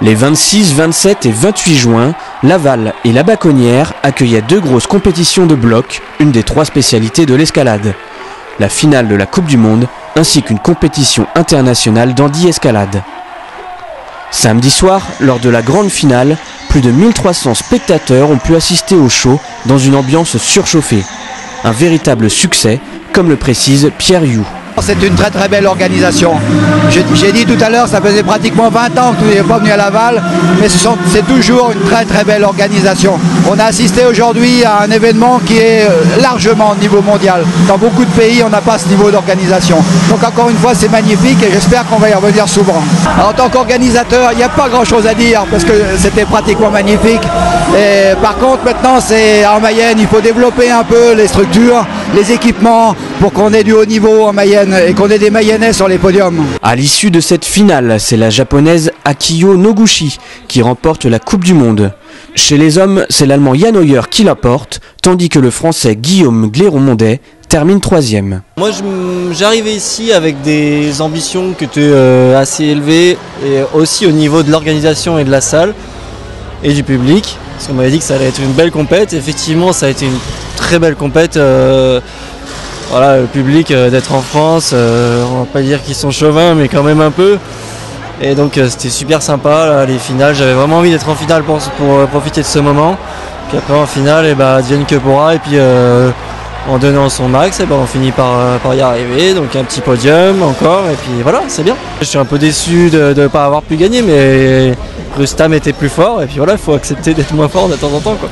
Les 26, 27 et 28 juin, Laval et la Baconnière accueillaient deux grosses compétitions de bloc, une des trois spécialités de l'escalade. La finale de la Coupe du Monde, ainsi qu'une compétition internationale d'handi-escalade. Samedi soir, lors de la grande finale, plus de 1300 spectateurs ont pu assister au show dans une ambiance surchauffée. Un véritable succès, comme le précise Pierre You. C'est une très très belle organisation. J'ai dit tout à l'heure, ça faisait pratiquement 20 ans que nous n'étions pas venus à Laval, mais c'est toujours une très très belle organisation. On a assisté aujourd'hui à un événement qui est largement au niveau mondial. Dans beaucoup de pays, on n'a pas ce niveau d'organisation. Donc encore une fois, c'est magnifique et j'espère qu'on va y revenir souvent. Alors, en tant qu'organisateur, il n'y a pas grand chose à dire parce que c'était pratiquement magnifique. Et par contre, maintenant, c'est en Mayenne, il faut développer un peu les structures, les équipements pour qu'on ait du haut niveau en Mayenne et qu'on ait des Mayennais sur les podiums. À l'issue de cette finale, c'est la japonaise Akiyo Noguchi qui remporte la Coupe du Monde. Chez les hommes, c'est l'allemand Jan Hoyer qui la porte, tandis que le français Guillaume Gléron-Mondet termine 3e. Moi j'arrivais ici avec des ambitions qui étaient assez élevées et aussi au niveau de l'organisation et de la salle et du public. Parce qu'on m'avait dit que ça allait être une belle compète. Effectivement, ça a été une très belle compète. Voilà, le public d'être en France, on va pas dire qu'ils sont chauvins, mais quand même un peu. Et donc c'était super sympa, là, les finales. J'avais vraiment envie d'être en finale pour profiter de ce moment. Puis après en finale, advienne que pourra. Et puis en donnant son max, on finit par y arriver. Donc un petit podium encore. Et puis voilà, c'est bien. Je suis un peu déçu de ne pas avoir pu gagner, mais Rustam était plus fort. Et puis voilà, il faut accepter d'être moins fort de temps en temps, quoi.